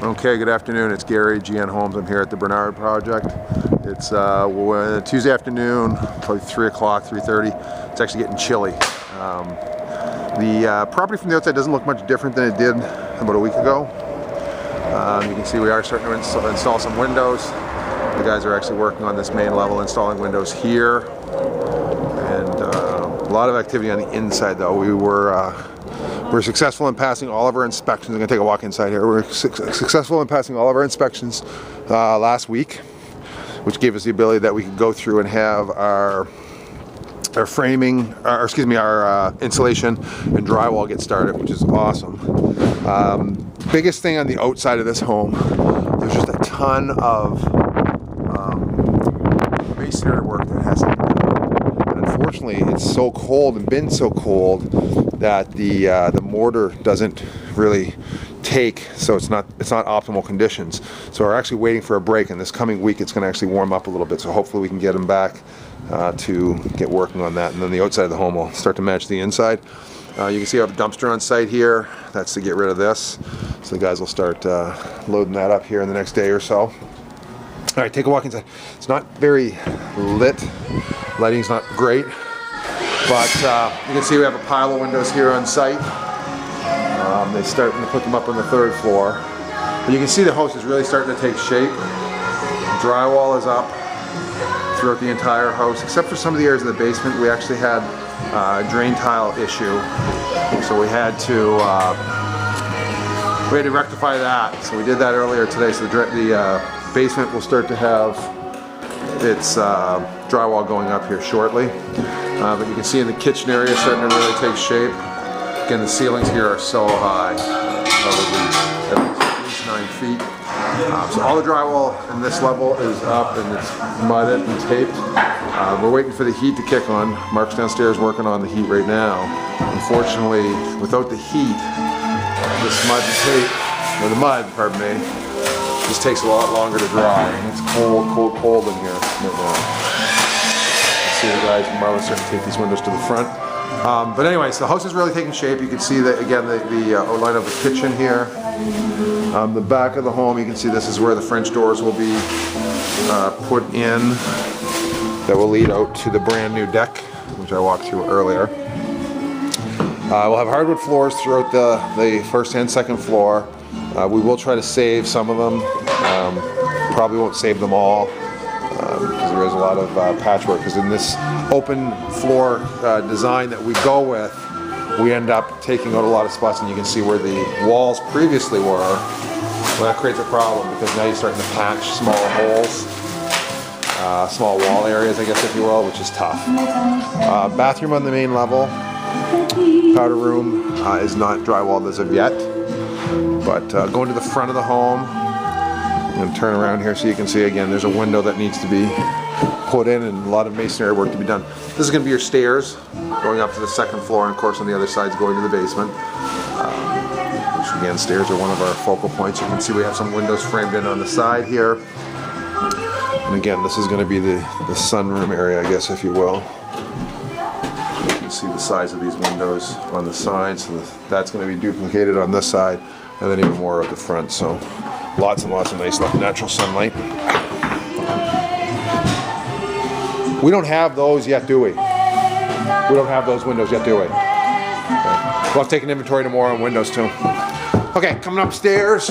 Okay, good afternoon. It's Gary, GN Homes. I'm here at the Bernard Project. It's Tuesday afternoon, probably 3 o'clock, 3:30. It's actually getting chilly. The property from the outside doesn't look much different than it did about a week ago. You can see we are starting to install some windows. The guys are actually working on this main level, installing windows here. And a lot of activity on the inside though. We're successful in passing all of our inspections. I'm going to take a walk inside here. We're successful in passing all of our inspections last week, which gave us the ability that we could go through and have our framing, our insulation and drywall get started, which is awesome. Biggest thing on the outside of this home, there's just a ton of masonry work that has to be done. And unfortunately, it's so cold and been so cold that the mortar doesn't really take, so it's not optimal conditions. So we're actually waiting for a break, and this coming week it's going to actually warm up a little bit, so hopefully we can get them back to get working on that, and then the outside of the home will start to match the inside. You can see I have a dumpster on site here. That's to get rid of this, so the guys will start loading that up here in the next day or so. All right, take a walk inside. It's not very lit. Lighting's not great. But you can see we have a pile of windows here on site. They're starting to put them up on the 3rd floor. But you can see the house is really starting to take shape. Drywall is up throughout the entire house, except for some of the areas in the basement. We actually had a drain tile issue, so we had to rectify that. So we did that earlier today. So the basement will start to have its drywall going up here shortly. But you can see in the kitchen area starting to really take shape. Again, the ceilings here are so high, probably at least 9 feet. So all the drywall in this level is up and it's mudded and taped. We're waiting for the heat to kick on. Mark's downstairs working on the heat right now. Unfortunately, without the heat, this mud and tape, or the mud, pardon me, just takes a lot longer to dry. And it's cold, cold, cold in here right now. See the guys from Marlin starting to take these windows to the front. But anyways, the house is really taking shape. You can see that again, the outline of the kitchen here. The back of the home, you can see this is where the French doors will be put in. That will lead out to the brand new deck, which I walked through earlier. We'll have hardwood floors throughout the 1st and 2nd floor. We will try to save some of them. Probably won't save them all. Because there is a lot of patchwork, because in this open floor design that we go with, we end up taking out a lot of spots, and you can see where the walls previously were. Well, that creates a problem because now you're starting to patch small holes, small wall areas, I guess if you will, which is tough. Bathroom on the main level. Powder room is not drywalled as of yet, but going to the front of the home, and turn around here so you can see again there's a window that needs to be put in and a lot of masonry work to be done. This is going to be your stairs going up to the 2nd floor, and of course on the other side is going to the basement. Which again, stairs are one of our focal points. You can see we have some windows framed in on the side here. And again, this is going to be the sunroom area, I guess if you will. You can see the size of these windows on the side, so that's going to be duplicated on this side, and then even more at the front. So lots and lots of nice natural sunlight. We don't have those yet, do we? We don't have those windows yet, do we? Okay. We'll have to take an inventory tomorrow on windows too. Okay, coming upstairs.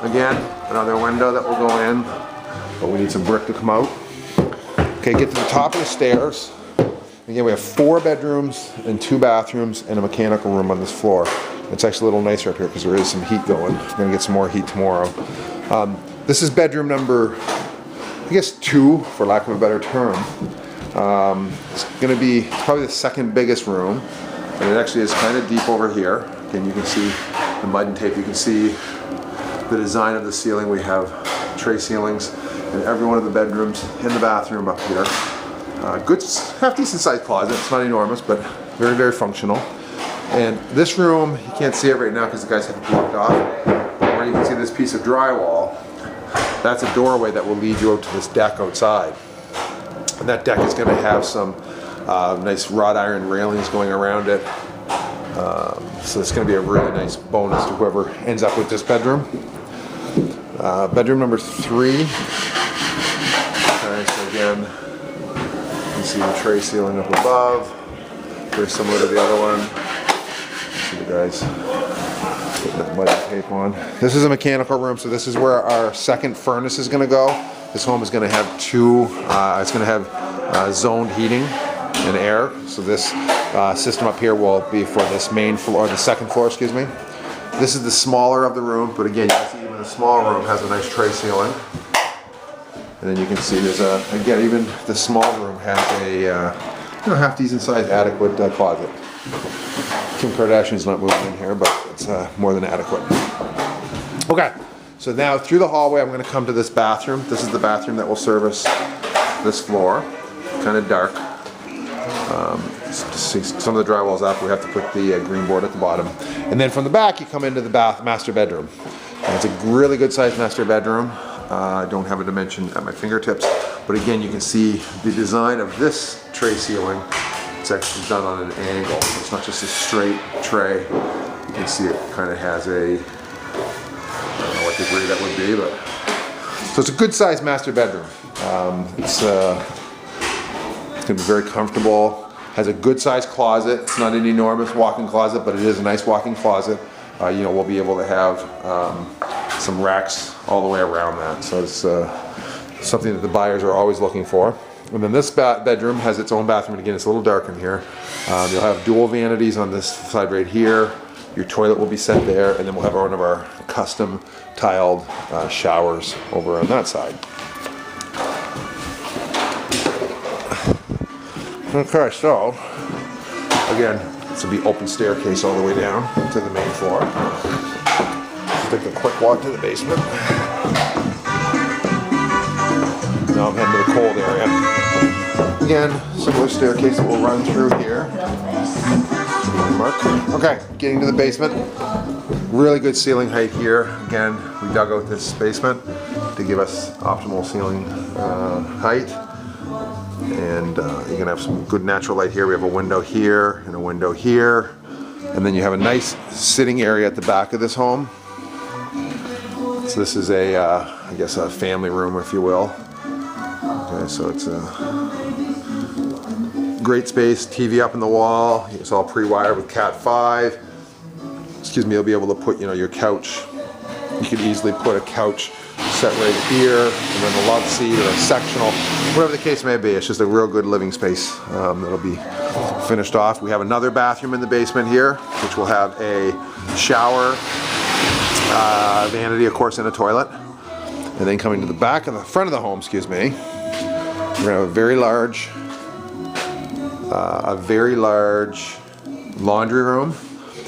Again, another window that will go in, but we need some brick to come out. Okay, get to the top of the stairs. Again, we have 4 bedrooms and 2 bathrooms and a mechanical room on this floor. It's actually a little nicer up here because there is some heat going. We're going to get some more heat tomorrow. This is bedroom number, I guess 2, for lack of a better term. It's going to be probably the 2nd biggest room, and it actually is kind of deep over here. Again, you can see the mud and tape. You can see the design of the ceiling. We have tray ceilings in every one of the bedrooms and the bathroom up here. Good, half decent sized closet. It's not enormous, but very, very functional. And this room, you can't see it right now because the guys have it blocked off. Where you can see this piece of drywall, that's a doorway that will lead you out to this deck outside. And that deck is going to have some nice wrought iron railings going around it. So it's going to be a really nice bonus to whoever ends up with this bedroom. Bedroom number 3. Okay, so again, you can see the tray ceiling up above. Very similar to the other one. See the guys putting that muddy tape on. This is a mechanical room, so this is where our second furnace is going to go. This home is going to have it's going to have zoned heating and air. So this system up here will be for this main floor, or the second floor, excuse me. This is the smaller of the room, but again, you can see even the small room has a nice tray ceiling. And then you can see there's again, even the small room has a half decent sized adequate closet. Kim Kardashian's not moving in here, but it's more than adequate. Okay, so now through the hallway I'm going to come to this bathroom. This is the bathroom that will service this floor. Kind of dark. Some of the drywall's up. We have to put the green board at the bottom. And then from the back you come into the master bedroom. And it's a really good sized master bedroom. I don't have a dimension at my fingertips, but again you can see the design of this tray ceiling. It's actually done on an angle. So it's not just a straight tray. You can see it kind of has a, I don't know what degree that would be, but so it's a good sized master bedroom. It's going to be very comfortable. Has a good sized closet. It's not an enormous walk-in closet, but it is a nice walk-in closet. We'll be able to have some racks all the way around that. So it's something that the buyers are always looking for. And then this bedroom has its own bathroom. And again, it's a little dark in here. You'll have dual vanities on this side right here. Your toilet will be set there, and then we'll have one of our custom tiled showers over on that side. Okay, so again, this will be open staircase all the way down to the main floor. Take a quick walk to the basement. Now I'm heading to the cold area. Again, similar staircase that we'll run through here. Okay, getting to the basement. Really good ceiling height here. Again, we dug out this basement to give us optimal ceiling height. And you're gonna have some good natural light here. We have a window here and a window here. And then you have a nice sitting area at the back of this home. So this is I guess a family room, if you will. Okay, so it's a great space, TV up in the wall. It's all pre-wired with Cat 5. Excuse me, you'll be able to put, your couch. You could easily put a couch set right here, and then a love seat or a sectional, whatever the case may be. It's just a real good living space that'll be finished off. We have another bathroom in the basement here, which will have a shower, vanity, of course, and a toilet. And then coming to the back of the front of the home, excuse me, we're gonna have a very large laundry room,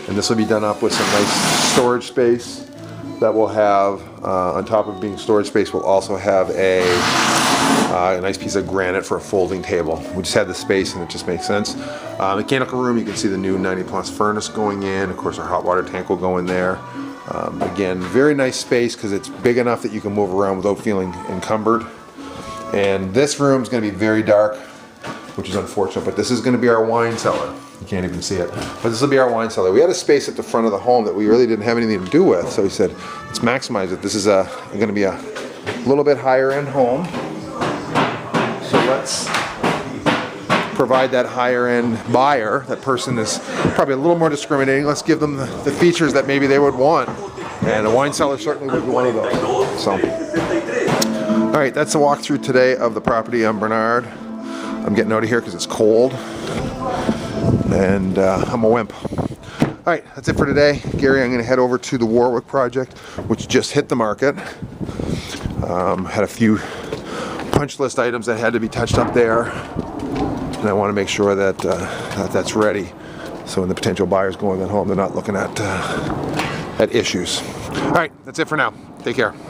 and this will be done up with some nice storage space that will have, on top of being storage space, we'll also have a nice piece of granite for a folding table. We just had the space and it just makes sense. Mechanical room, you can see the new 90 plus furnace going in. Of course, our hot water tank will go in there. Again, very nice space because it's big enough that you can move around without feeling encumbered. And this room is going to be very dark, which is unfortunate, but this is going to be our wine cellar. You can't even see it, but this will be our wine cellar. We had a space at the front of the home that we really didn't have anything to do with, so we said, let's maximize it. This is going to be a little bit higher end home, so let's provide that higher end buyer. That person is probably a little more discriminating. Let's give them the features that maybe they would want, and a wine cellar certainly would be one of those. So, all right, that's the walkthrough today of the property on Bernard. I'm getting out of here because it's cold. And I'm a wimp. All right, that's it for today. Gary, I'm going to head over to the Warwick project, which just hit the market. Had a few punch list items that had to be touched up there, and I want to make sure that that's ready. So when the potential buyers go in that home, they're not looking at issues. All right, that's it for now. Take care.